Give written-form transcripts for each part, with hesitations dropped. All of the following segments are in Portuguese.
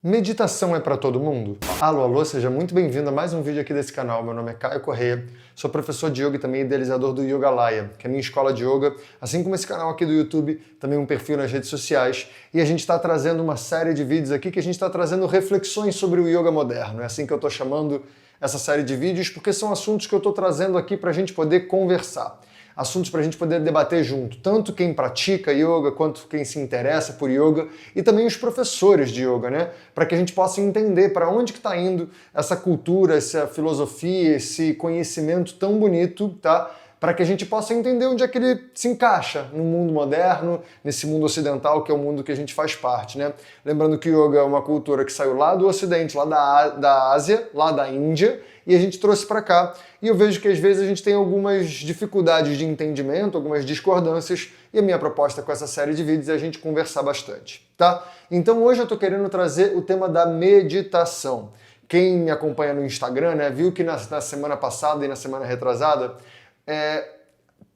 Meditação é para todo mundo? Alô, alô, seja muito bem-vindo a mais um vídeo aqui desse canal. Meu nome é Caio Correia, sou professor de yoga e também idealizador do Yogalaya, que é a minha escola de yoga, assim como esse canal aqui do YouTube, também um perfil nas redes sociais. E a gente está trazendo uma série de vídeos aqui que a gente está trazendo reflexões sobre o yoga moderno. É assim que eu estou chamando essa série de vídeos, porque são assuntos que eu estou trazendo aqui para a gente poder conversar. Assuntos para a gente poder debater junto, tanto quem pratica yoga, quanto quem se interessa por yoga, e também os professores de yoga, né? Para que a gente possa entender para onde que está indo essa cultura, essa filosofia, esse conhecimento tão bonito, tá? Para que a gente possa entender onde é que ele se encaixa no mundo moderno, nesse mundo ocidental, que é o mundo que a gente faz parte, né? Lembrando que o yoga é uma cultura que saiu lá do Ocidente, lá da Ásia, lá da Índia, e a gente trouxe para cá. E eu vejo que às vezes a gente tem algumas dificuldades de entendimento, algumas discordâncias, e a minha proposta com essa série de vídeos é a gente conversar bastante, tá? Então hoje eu tô querendo trazer o tema da meditação. Quem me acompanha no Instagram, né, viu que na semana passada e na semana retrasada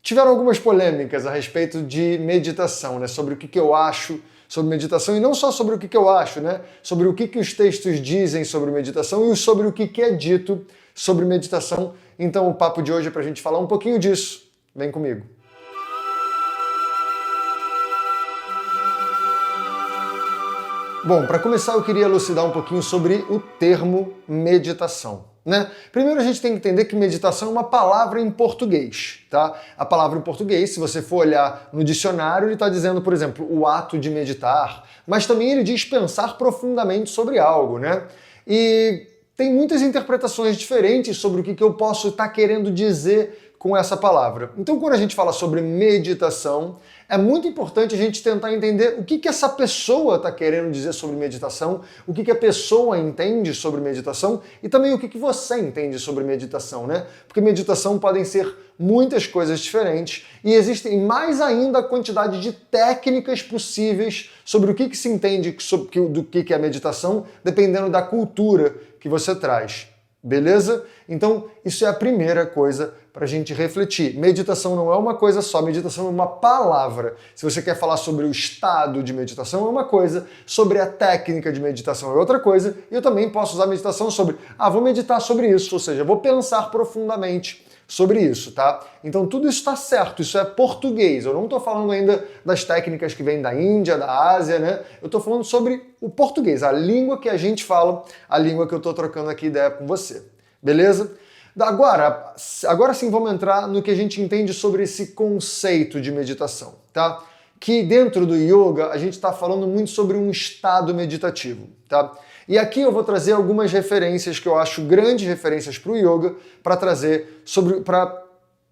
tiveram algumas polêmicas a respeito de meditação, né, sobre o que eu acho sobre meditação, e não só sobre o que eu acho, né, sobre o que os textos dizem sobre meditação e sobre o que é dito sobre meditação. Então o papo de hoje é para a gente falar um pouquinho disso. Vem comigo. Bom, para começar eu queria elucidar um pouquinho sobre o termo meditação, né? Primeiro a gente tem que entender que meditação é uma palavra em português, tá? A palavra em português, se você for olhar no dicionário, ele está dizendo, por exemplo, o ato de meditar, mas também ele diz pensar profundamente sobre algo, né? E tem muitas interpretações diferentes sobre o que eu posso estar querendo dizer com essa palavra. Então, quando a gente fala sobre meditação, é muito importante a gente tentar entender o que essa pessoa está querendo dizer sobre meditação, o que a pessoa entende sobre meditação e também o que você entende sobre meditação, né? Porque meditação podem ser muitas coisas diferentes e existem mais ainda a quantidade de técnicas possíveis sobre o que se entende do que é meditação, dependendo da cultura que você traz. Beleza? Então, isso é a primeira coisa para a gente refletir. Meditação não é uma coisa só, meditação é uma palavra. Se você quer falar sobre o estado de meditação, é uma coisa, sobre a técnica de meditação é outra coisa, e eu também posso usar meditação sobre, vou meditar sobre isso, ou seja, vou pensar profundamente sobre isso, tá? Então tudo isso está certo, isso é português. Eu não estou falando ainda das técnicas que vêm da Índia, da Ásia, né? Eu estou falando sobre o português, a língua que a gente fala, a língua que eu estou trocando aqui ideia com você. Beleza? Agora sim vamos entrar no que a gente entende sobre esse conceito de meditação, tá? Que dentro do yoga a gente está falando muito sobre um estado meditativo, tá? E aqui eu vou trazer algumas referências que eu acho grandes referências para o yoga para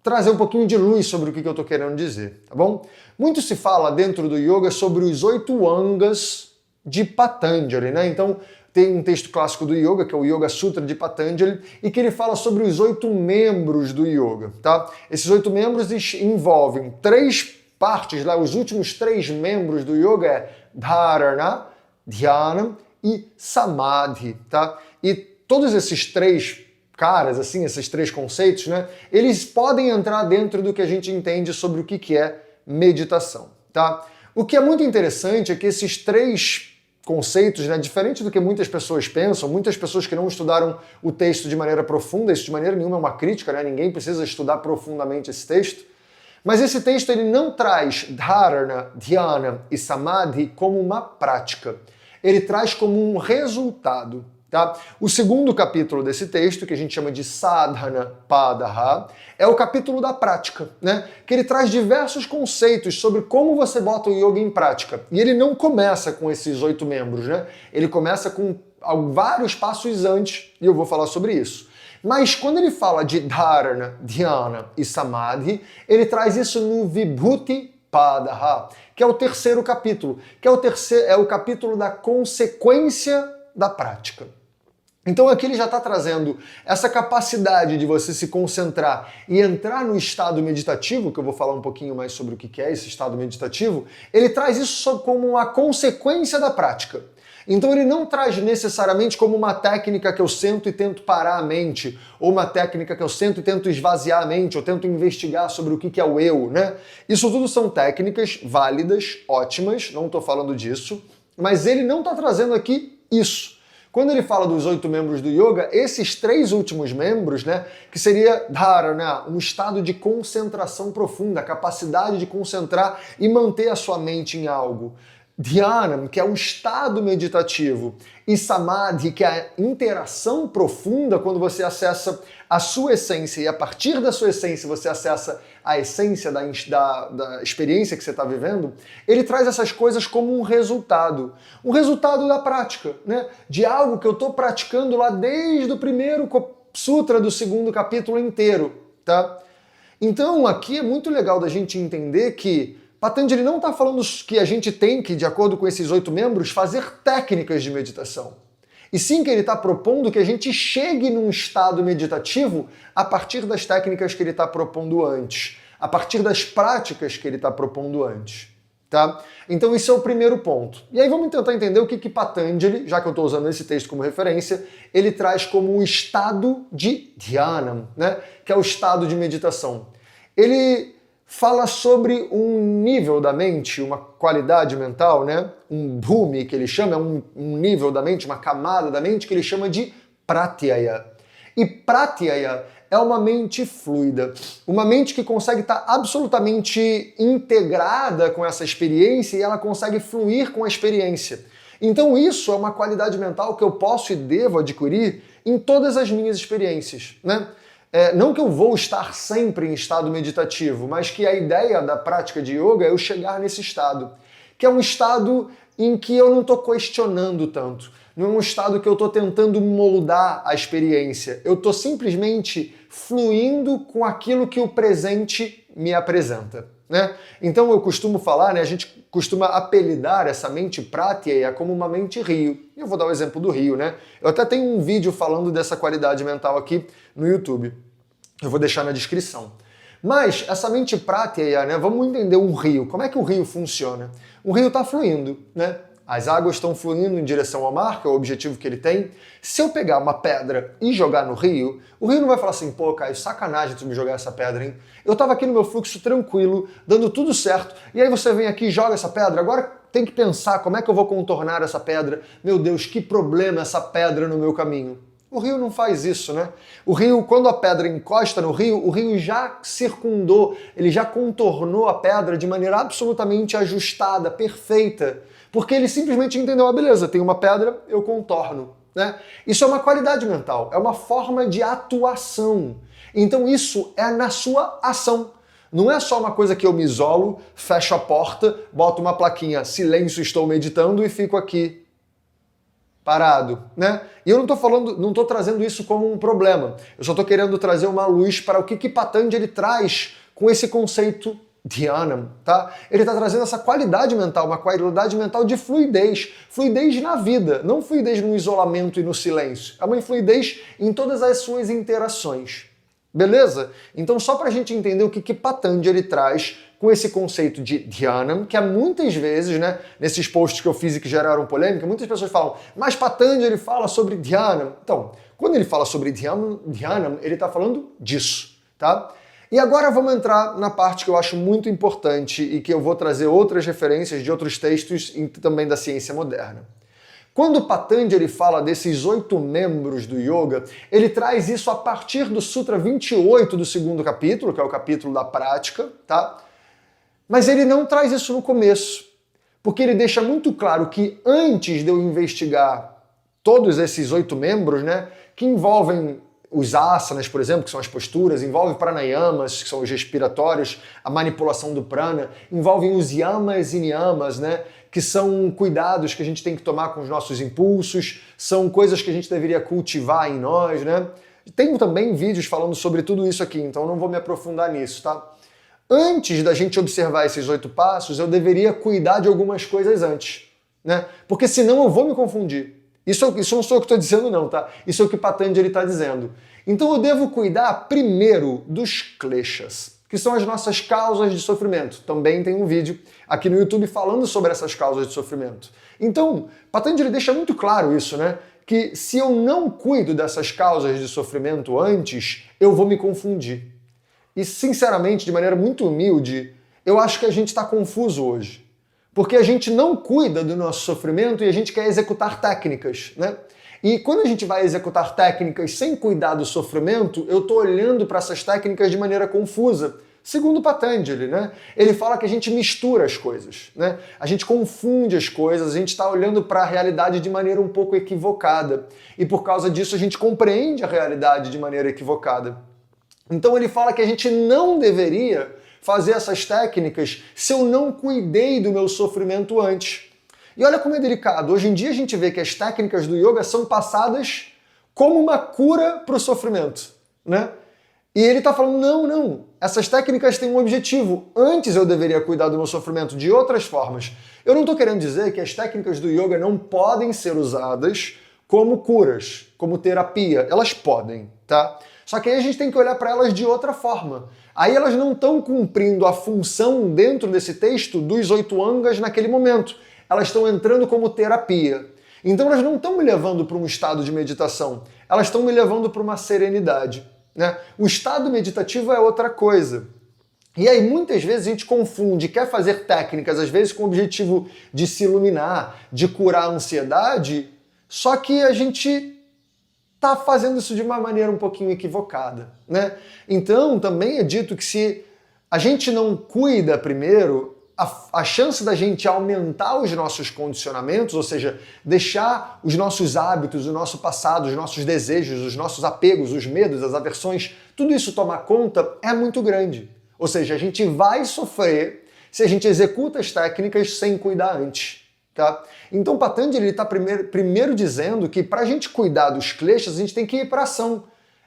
trazer um pouquinho de luz sobre o que eu estou querendo dizer, tá bom? Muito se fala dentro do yoga sobre os 8 angas de Patanjali, né? Então tem um texto clássico do yoga, que é o Yoga Sutra de Patanjali, e que ele fala sobre os 8 membros do yoga, tá? Esses 8 membros envolvem 3 partes, lá, os últimos 3 membros do yoga é Dharana, Dhyana e Samadhi, tá? E todos esses 3 caras, assim, esses 3 conceitos, né? Eles podem entrar dentro do que a gente entende sobre o que é meditação, tá? O que é muito interessante é que esses 3 conceitos, né, diferente do que muitas pessoas pensam, muitas pessoas que não estudaram o texto de maneira profunda, isso de maneira nenhuma é uma crítica, né? Ninguém precisa estudar profundamente esse texto, mas esse texto ele não traz Dharana, Dhyana e Samadhi como uma prática. Ele traz como um resultado, tá? O segundo capítulo desse texto, que a gente chama de Sadhana Padaha, é o capítulo da prática, né? Que ele traz diversos conceitos sobre como você bota o yoga em prática. E ele não começa com esses 8 membros, né? Ele começa com vários passos antes, e eu vou falar sobre isso. Mas quando ele fala de Dharana, Dhyana e Samadhi, ele traz isso no Vibhuti Padaha, que é o terceiro capítulo, que é o capítulo da consequência da prática. Então aqui ele já está trazendo essa capacidade de você se concentrar e entrar no estado meditativo, que eu vou falar um pouquinho mais sobre o que é esse estado meditativo, ele traz isso como uma consequência da prática. Então ele não traz necessariamente como uma técnica que eu sento e tento parar a mente, ou uma técnica que eu sento e tento esvaziar a mente, ou tento investigar sobre o que é o eu, né? Isso tudo são técnicas válidas, ótimas, não estou falando disso, mas ele não está trazendo aqui isso. Quando ele fala dos 8 membros do yoga, esses 3 últimos membros, né, que seria dharana, um estado de concentração profunda, a capacidade de concentrar e manter a sua mente em algo. Dhyana, que é um estado meditativo, e Samadhi, que é a interação profunda quando você acessa a sua essência e a partir da sua essência você acessa a essência da experiência que você está vivendo, ele traz essas coisas como um resultado da prática, né? De algo que eu estou praticando lá desde o primeiro sutra do 2º capítulo inteiro, tá? Então aqui é muito legal da gente entender que Patanjali não está falando que a gente tem que, de acordo com esses 8 membros, fazer técnicas de meditação. E sim que ele está propondo que a gente chegue num estado meditativo a partir das técnicas que ele está propondo antes, a partir das práticas que ele está propondo antes. Tá? Então esse é o primeiro ponto. E aí vamos tentar entender o que Patanjali, já que eu estou usando esse texto como referência, ele traz como um estado de dhyana, né? Que é o estado de meditação. Ele fala sobre um nível da mente, uma qualidade mental, né? Um bhumi, que ele chama, um nível da mente, uma camada da mente, que ele chama de pratyaya. E pratyaya é uma mente fluida, uma mente que consegue estar absolutamente integrada com essa experiência e ela consegue fluir com a experiência. Então isso é uma qualidade mental que eu posso e devo adquirir em todas as minhas experiências, né? Não que eu vou estar sempre em estado meditativo, mas que a ideia da prática de yoga é eu chegar nesse estado, que é um estado em que eu não estou questionando tanto, não é um estado que eu estou tentando moldar a experiência, eu estou simplesmente fluindo com aquilo que o presente me apresenta, né? Então eu costumo falar, né, a gente costuma apelidar essa mente pratyaya como uma mente rio. Eu vou dar o exemplo do rio, né? Eu até tenho um vídeo falando dessa qualidade mental aqui no YouTube. Eu vou deixar na descrição. Mas essa mente pratyaya, né, vamos entender um rio. Como é que o rio funciona? O rio está fluindo, né? As águas estão fluindo em direção ao mar, que é o objetivo que ele tem. Se eu pegar uma pedra e jogar no rio, o rio não vai falar assim, pô, Caio, sacanagem tu me jogar essa pedra, hein? Eu tava aqui no meu fluxo tranquilo, dando tudo certo, e aí você vem aqui e joga essa pedra, agora tem que pensar como é que eu vou contornar essa pedra. Meu Deus, que problema essa pedra no meu caminho. O rio não faz isso, né? O rio, quando a pedra encosta no rio, o rio já circundou, ele já contornou a pedra de maneira absolutamente ajustada, perfeita, porque ele simplesmente entendeu, ah, beleza, tem uma pedra, eu contorno, né? Isso é uma qualidade mental, é uma forma de atuação. Então isso é na sua ação. Não é só uma coisa que eu me isolo, fecho a porta, boto uma plaquinha, silêncio, estou meditando e fico aqui parado, né? E eu não estou trazendo isso como um problema. Eu só estou querendo trazer uma luz para o que Patanjali traz com esse conceito Dhyanam, tá? Ele está trazendo essa qualidade mental, uma qualidade mental de fluidez. Fluidez na vida, não fluidez no isolamento e no silêncio. É uma fluidez em todas as suas interações. Beleza? Então só para a gente entender o que Patanjali traz com esse conceito de Dhyanam, que há muitas vezes, né, nesses posts que eu fiz e que geraram polêmica, muitas pessoas falam, mas Patanjali fala sobre Dhyanam. Então, quando ele fala sobre Dhyanam, ele está falando disso, tá? E agora vamos entrar na parte que eu acho muito importante e que eu vou trazer outras referências de outros textos também da ciência moderna. Quando Patanjali fala desses 8 membros do yoga, ele traz isso a partir do Sutra 28 do 2º capítulo, que é o capítulo da prática, tá? Mas ele não traz isso no começo, porque ele deixa muito claro que antes de eu investigar todos esses 8 membros, né, que envolvem os asanas, por exemplo, que são as posturas, envolve pranayamas, que são os respiratórios, a manipulação do prana, envolvem os yamas e niyamas, né, que são cuidados que a gente tem que tomar com os nossos impulsos, são coisas que a gente deveria cultivar em nós, né? Tenho também vídeos falando sobre tudo isso aqui, então não vou me aprofundar nisso, tá? Antes da gente observar esses 8 passos, eu deveria cuidar de algumas coisas antes, né? Porque senão eu vou me confundir. Isso não sou eu que estou dizendo não, tá? Isso é o que Patanjali está dizendo. Então eu devo cuidar primeiro dos kleshas, que são as nossas causas de sofrimento. Também tem um vídeo aqui no YouTube falando sobre essas causas de sofrimento. Então, Patanjali deixa muito claro isso, né? Que se eu não cuido dessas causas de sofrimento antes, eu vou me confundir. E, sinceramente, de maneira muito humilde, eu acho que a gente está confuso hoje. Porque a gente não cuida do nosso sofrimento e a gente quer executar técnicas, né? E quando a gente vai executar técnicas sem cuidar do sofrimento, eu estou olhando para essas técnicas de maneira confusa. Segundo Patanjali, né? Ele fala que a gente mistura as coisas, né? A gente confunde as coisas, a gente está olhando para a realidade de maneira um pouco equivocada. E por causa disso a gente compreende a realidade de maneira equivocada. Então ele fala que a gente não deveria fazer essas técnicas se eu não cuidei do meu sofrimento antes. E olha como é delicado. Hoje em dia a gente vê que as técnicas do yoga são passadas como uma cura para o sofrimento, né? E ele está falando, não, essas técnicas têm um objetivo. Antes eu deveria cuidar do meu sofrimento de outras formas. Eu não estou querendo dizer que as técnicas do yoga não podem ser usadas como curas, como terapia. Elas podem, tá? Só que aí a gente tem que olhar para elas de outra forma. Aí elas não estão cumprindo a função dentro desse texto dos 8 angas naquele momento. Elas estão entrando como terapia. Então elas não estão me levando para um estado de meditação. Elas estão me levando para uma serenidade, né? O estado meditativo é outra coisa. E aí muitas vezes a gente confunde, quer fazer técnicas, às vezes com o objetivo de se iluminar, de curar a ansiedade, só que a gente está fazendo isso de uma maneira um pouquinho equivocada, né? Então também é dito que se a gente não cuida primeiro, a chance da gente aumentar os nossos condicionamentos, ou seja, deixar os nossos hábitos, o nosso passado, os nossos desejos, os nossos apegos, os medos, as aversões, tudo isso tomar conta é muito grande. Ou seja, a gente vai sofrer se a gente executa as técnicas sem cuidar antes. Tá? Então Patanjali está primeiro dizendo que para a gente cuidar dos kleshas, a gente tem que ir para a ação.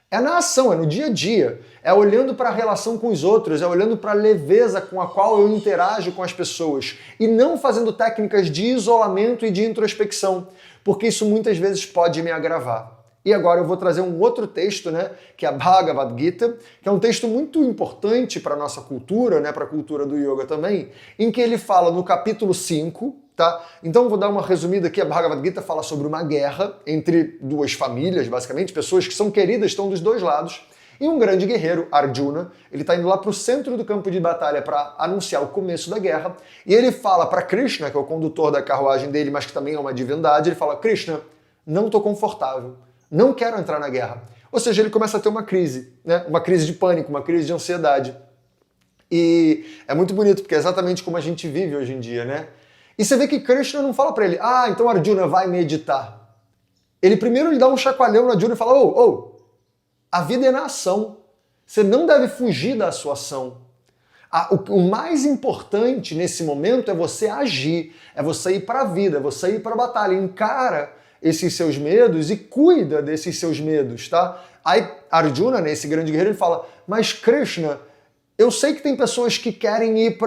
É na ação, é no dia a dia, é olhando para a relação com os outros, é olhando para a leveza com a qual eu interajo com as pessoas e não fazendo técnicas de isolamento e de introspecção, porque isso muitas vezes pode me agravar. E agora eu vou trazer um outro texto, né, que é a Bhagavad Gita, que é um texto muito importante para a nossa cultura, né, para a cultura do yoga também, em que ele fala no capítulo 5, tá? Então vou dar uma resumida aqui, a Bhagavad Gita fala sobre uma guerra entre duas famílias, basicamente, pessoas que são queridas, estão dos dois lados, e um grande guerreiro, Arjuna, ele está indo lá para o centro do campo de batalha para anunciar o começo da guerra, e ele fala para Krishna, que é o condutor da carruagem dele, mas que também é uma divindade, ele fala, Krishna, não estou confortável, não quero entrar na guerra. Ou seja, ele começa a ter uma crise, né? Uma crise de pânico, uma crise de ansiedade. E é muito bonito, porque é exatamente como a gente vive hoje em dia, né? E você vê que Krishna não fala para ele, então Arjuna vai meditar. Ele primeiro lhe dá um chacoalhão no Arjuna e fala, a vida é na ação. Você não deve fugir da sua ação. O mais importante nesse momento é você agir, é você ir para a vida, é você ir para a batalha, encara esses seus medos e cuida desses seus medos, tá? Aí Arjuna, né, esse grande guerreiro, ele fala, mas Krishna, eu sei que tem pessoas que querem ir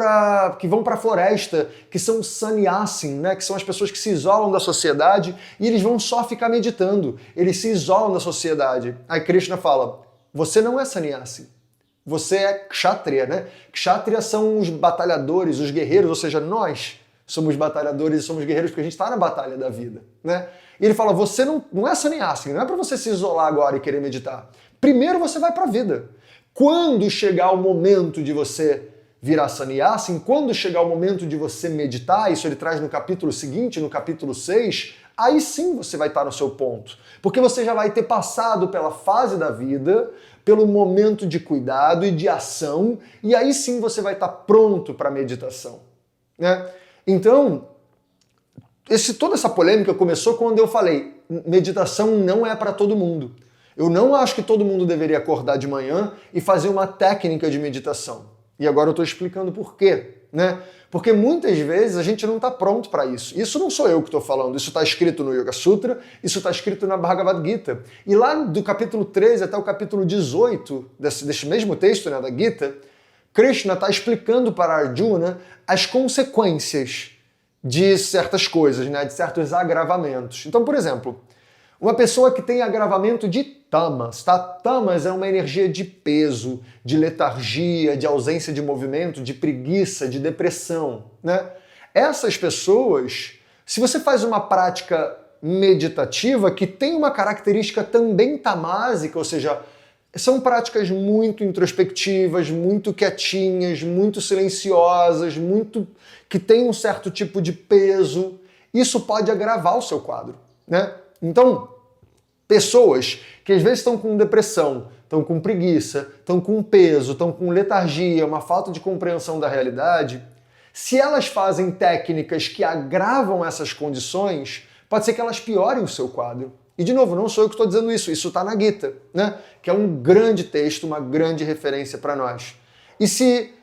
que vão para a floresta, que são sannyasin, né, que são as pessoas que se isolam da sociedade e eles vão só ficar meditando, eles se isolam da sociedade. Aí Krishna fala, você não é sannyasin, você é kshatriya, né? Kshatriya são os batalhadores, os guerreiros, ou seja, nós somos batalhadores e somos guerreiros porque a gente está na batalha da vida, né? E ele fala, você não é sannyasin, não é para você se isolar agora e querer meditar. Primeiro você vai para a vida. Quando chegar o momento de você virar sannyasin, quando chegar o momento de você meditar, isso ele traz no capítulo seguinte, no capítulo 6, aí sim você vai estar no seu ponto. Porque você já vai ter passado pela fase da vida, pelo momento de cuidado e de ação, e aí sim você vai estar pronto para a meditação, né? Então, toda essa polêmica começou quando eu falei, meditação não é para todo mundo. Eu não acho que todo mundo deveria acordar de manhã e fazer uma técnica de meditação. E agora eu estou explicando por quê, né? Porque muitas vezes a gente não está pronto para isso. Isso não sou eu que estou falando, isso está escrito no Yoga Sutra, isso está escrito na Bhagavad Gita. E lá do capítulo 13 até o capítulo 18 desse mesmo texto, né, da Gita, Krishna está explicando para Arjuna as consequências de certas coisas, né, de certos agravamentos. Então, por exemplo, uma pessoa que tem agravamento de tamas, tá? Tamas é uma energia de peso, de letargia, de ausência de movimento, de preguiça, de depressão, né? Essas pessoas, se você faz uma prática meditativa que tem uma característica também tamásica, ou seja, São práticas muito introspectivas, muito quietinhas, muito silenciosas, muito que têm um certo tipo de peso. Isso pode agravar o seu quadro, né? Então, pessoas que às vezes estão com depressão, estão com preguiça, estão com peso, estão com letargia, uma falta de compreensão da realidade, se elas fazem técnicas que agravam essas condições, pode ser que elas piorem o seu quadro. E, de novo, não sou eu que estou dizendo isso está na Gita, né? Que é um grande texto, uma grande referência para nós. E se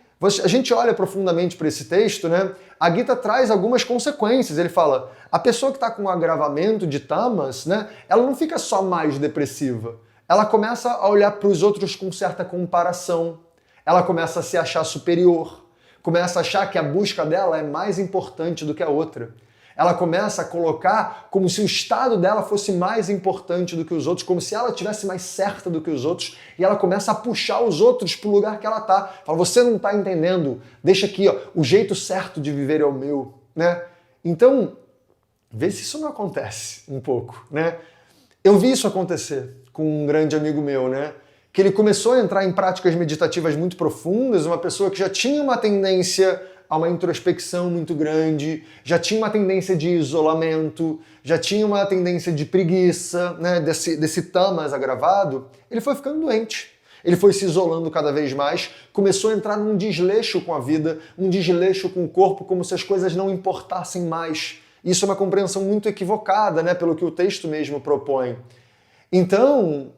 a gente olha profundamente para esse texto, né? A Gita traz algumas consequências. Ele fala, a pessoa que está com um agravamento de tamas, né? Ela não fica só mais depressiva. Ela começa a olhar para os outros com certa comparação. Ela começa a se achar superior. Começa a achar que a busca dela é mais importante do que a outra. Ela começa a colocar como se o estado dela fosse mais importante do que os outros, como se ela tivesse mais certa do que os outros, e ela começa a puxar os outros para o lugar que ela está. Fala, você não está entendendo, deixa aqui, ó, o jeito certo de viver é o meu, né? Então, vê se isso não acontece um pouco, né? Eu vi isso acontecer com um grande amigo meu, né? Que ele começou a entrar em práticas meditativas muito profundas, uma pessoa que já tinha uma tendência a uma introspecção muito grande, já tinha uma tendência de isolamento, já tinha uma tendência de preguiça, né, desse tamas agravado, ele foi ficando doente. Ele foi se isolando cada vez mais, começou a entrar num desleixo com a vida, um desleixo com o corpo, como se as coisas não importassem mais. Isso é uma compreensão muito equivocada, né, pelo que o texto mesmo propõe. Então,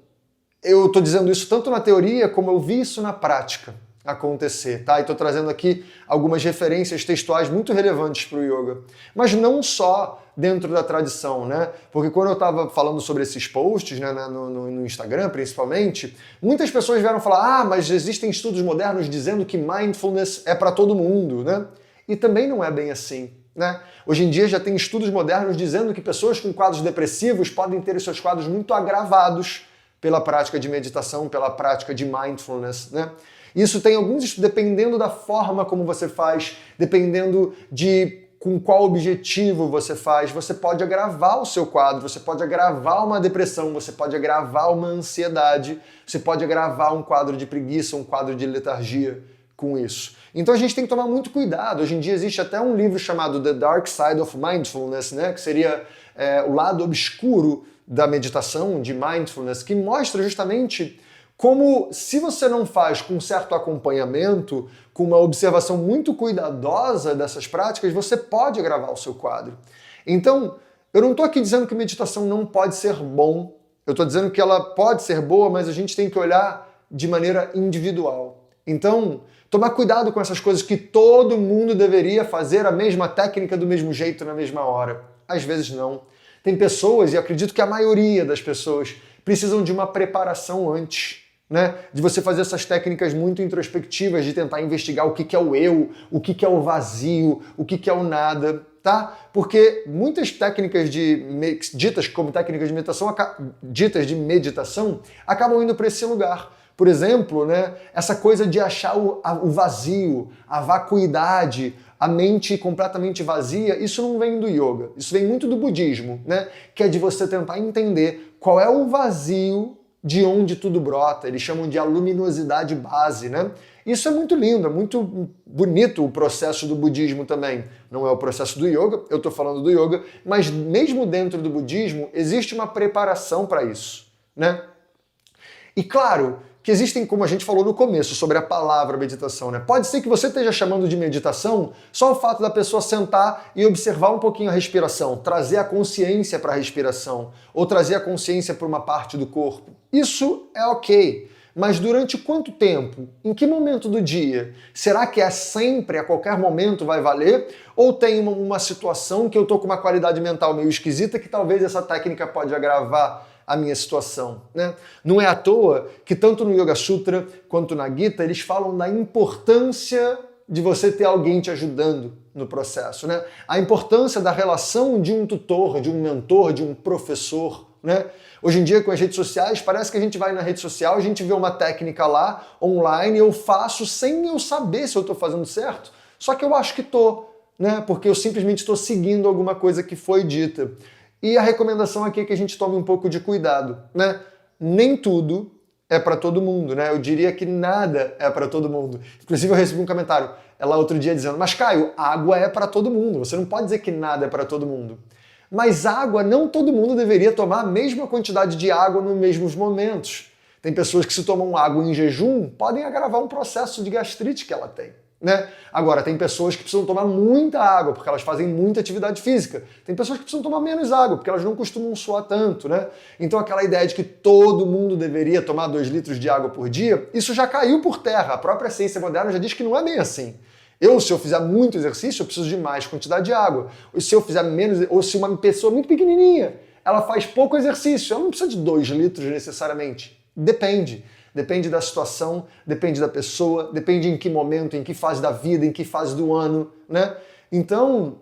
eu estou dizendo isso tanto na teoria como eu vi isso na prática acontecer, tá? E estou trazendo aqui algumas referências textuais muito relevantes para o yoga. Mas não só dentro da tradição, né? Porque quando eu estava falando sobre esses posts, né, no Instagram principalmente, muitas pessoas vieram falar, mas existem estudos modernos dizendo que mindfulness é para todo mundo, né? E também não é bem assim, né? Hoje em dia já tem estudos modernos dizendo que pessoas com quadros depressivos podem ter os seus quadros muito agravados pela prática de meditação, pela prática de mindfulness, né? Isso tem alguns, dependendo da forma como você faz, dependendo de com qual objetivo você faz, você pode agravar o seu quadro, você pode agravar uma depressão, você pode agravar uma ansiedade, você pode agravar um quadro de preguiça, um quadro de letargia com isso. Então a gente tem que tomar muito cuidado. Hoje em dia existe até um livro chamado The Dark Side of Mindfulness, né, que seria o lado obscuro da meditação, de mindfulness, que mostra justamente como, se você não faz com certo acompanhamento, com uma observação muito cuidadosa dessas práticas, você pode agravar o seu quadro. Então, eu não estou aqui dizendo que meditação não pode ser bom, eu estou dizendo que ela pode ser boa, mas a gente tem que olhar de maneira individual. Então, tomar cuidado com essas coisas que todo mundo deveria fazer a mesma técnica do mesmo jeito na mesma hora. Às vezes não. Tem pessoas, e acredito que a maioria das pessoas, precisam de uma preparação antes, né? De você fazer essas técnicas muito introspectivas, de tentar investigar o que é o eu, o que é o vazio, o que é o nada, tá? Porque muitas técnicas ditas como técnicas de meditação, ditas de meditação, acabam indo para esse lugar. Por exemplo, né, essa coisa de achar o vazio, a vacuidade, a mente completamente vazia, isso não vem do yoga, isso vem muito do budismo, né? Que é de você tentar entender qual é o vazio de onde tudo brota. Eles chamam de a luminosidade base, né? Isso é muito lindo, é muito bonito o processo do budismo também. Não é o processo do yoga, eu estou falando do yoga, mas mesmo dentro do budismo existe uma preparação para isso, né? E claro que existem, como a gente falou no começo, sobre a palavra meditação, né? Pode ser que você esteja chamando de meditação só o fato da pessoa sentar e observar um pouquinho a respiração, trazer a consciência para a respiração, ou trazer a consciência para uma parte do corpo. Isso é ok. Mas durante quanto tempo? Em que momento do dia? Será que é sempre, a qualquer momento vai valer? Ou tem uma situação que eu estou com uma qualidade mental meio esquisita que talvez essa técnica pode agravar a minha situação, né? Não é à toa que tanto no Yoga Sutra quanto na Gita eles falam da importância de você ter alguém te ajudando no processo, né? A importância da relação de um tutor, de um mentor, de um professor, né? Hoje em dia, com as redes sociais, parece que a gente vai na rede social, a gente vê uma técnica lá, online, eu faço sem eu saber se eu estou fazendo certo, só que eu acho que estou, né? Porque eu simplesmente estou seguindo alguma coisa que foi dita. E a recomendação aqui é que a gente tome um pouco de cuidado, né? Nem tudo é para todo mundo, né? Eu diria que nada é para todo mundo. Inclusive eu recebi um comentário lá outro dia dizendo, mas Caio, água é para todo mundo, você não pode dizer que nada é para todo mundo. Mas água, não todo mundo deveria tomar a mesma quantidade de água nos mesmos momentos. Tem pessoas que se tomam água em jejum podem agravar um processo de gastrite que ela tem. Né? Agora, tem pessoas que precisam tomar muita água porque elas fazem muita atividade física. Tem pessoas que precisam tomar menos água porque elas não costumam suar tanto, né? Então aquela ideia de que todo mundo deveria tomar 2 litros de água por dia, isso já caiu por terra. A própria ciência moderna já diz que não é bem assim. Se eu fizer muito exercício, eu preciso de mais quantidade de água. Ou se eu fizer menos, ou se uma pessoa muito pequenininha, ela faz pouco exercício, ela não precisa de 2 litros necessariamente. Depende. Depende da situação, depende da pessoa, depende em que momento, em que fase da vida, em que fase do ano, né? Então,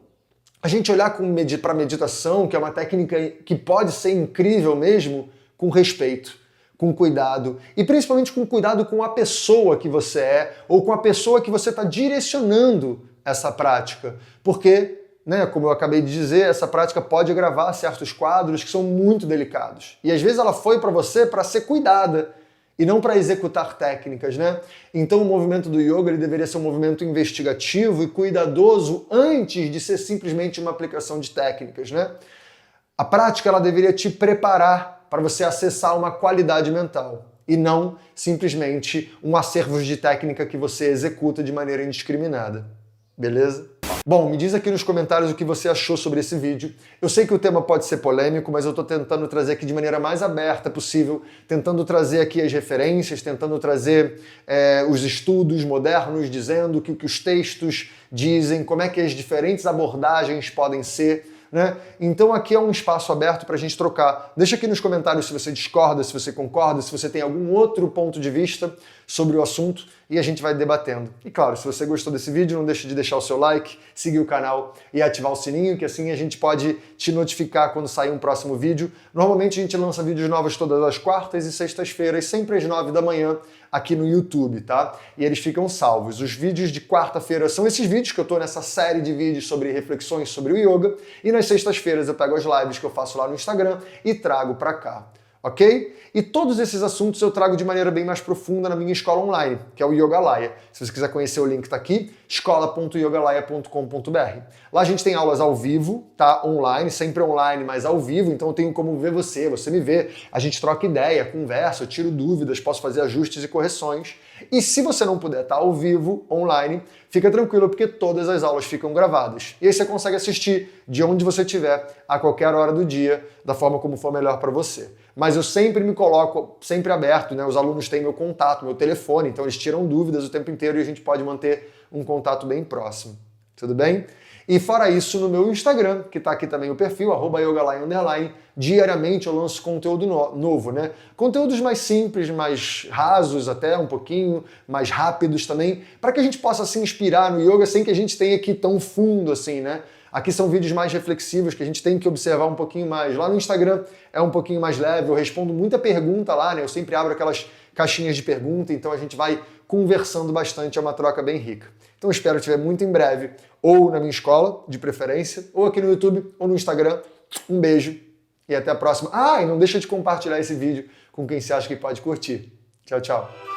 a gente olhar para a meditação, que é uma técnica que pode ser incrível mesmo, com respeito, com cuidado, e principalmente com cuidado com a pessoa que você é, ou com a pessoa que você está direcionando essa prática. Porque, né, como eu acabei de dizer, essa prática pode agravar certos quadros que são muito delicados. E às vezes ela foi para você para ser cuidada, e não para executar técnicas, né? Então o movimento do yoga ele deveria ser um movimento investigativo e cuidadoso antes de ser simplesmente uma aplicação de técnicas, né? A prática ela deveria te preparar para você acessar uma qualidade mental e não simplesmente um acervo de técnica que você executa de maneira indiscriminada. Beleza? Bom, me diz aqui nos comentários o que você achou sobre esse vídeo. Eu sei que o tema pode ser polêmico, mas eu estou tentando trazer aqui de maneira mais aberta possível, tentando trazer aqui as referências, tentando trazer os estudos modernos, dizendo o que os textos dizem, como é que as diferentes abordagens podem ser, né? Então aqui é um espaço aberto para a gente trocar. Deixa aqui nos comentários se você discorda, se você concorda, se você tem algum outro ponto de vista sobre o assunto e a gente vai debatendo. E claro, se você gostou desse vídeo, não deixe de deixar o seu like, seguir o canal e ativar o sininho, que assim a gente pode te notificar quando sair um próximo vídeo. Normalmente a gente lança vídeos novos todas as quartas e sextas-feiras, sempre às 9 da manhã, aqui no YouTube, tá? E eles ficam salvos. Os vídeos de quarta-feira são esses vídeos que eu tô nessa série de vídeos sobre reflexões sobre o yoga, e nas sextas-feiras eu pego as lives que eu faço lá no Instagram e trago pra cá. Ok? E todos esses assuntos eu trago de maneira bem mais profunda na minha escola online, que é o Yogalaya. Se você quiser conhecer, o link está aqui, escola.yogalaya.com.br. Lá a gente tem aulas ao vivo, tá? Online, sempre online, mas ao vivo, então eu tenho como ver você, você me vê, a gente troca ideia, conversa, eu tiro dúvidas, posso fazer ajustes e correções. E se você não puder estar ao vivo, online, fica tranquilo, porque todas as aulas ficam gravadas. E aí você consegue assistir de onde você estiver, a qualquer hora do dia, da forma como for melhor para você. Mas eu sempre me coloco, sempre aberto, né? Os alunos têm meu contato, meu telefone, então eles tiram dúvidas o tempo inteiro e a gente pode manter um contato bem próximo. Tudo bem? E fora isso, no meu Instagram, que está aqui também o perfil, @yogalaya_, diariamente eu lanço conteúdo novo, né? Conteúdos mais simples, mais rasos até, um pouquinho, mais rápidos também, para que a gente possa se inspirar no yoga sem que a gente tenha que ir tão fundo assim, né? Aqui são vídeos mais reflexivos que a gente tem que observar um pouquinho mais. Lá no Instagram é um pouquinho mais leve, eu respondo muita pergunta lá, né? Eu sempre abro aquelas caixinhas de pergunta, então a gente vai conversando bastante, é uma troca bem rica. Então espero te ver muito em breve, ou na minha escola, de preferência, ou aqui no YouTube, ou no Instagram. Um beijo e até a próxima. Ah, e não deixa de compartilhar esse vídeo com quem você acha que pode curtir. Tchau, tchau.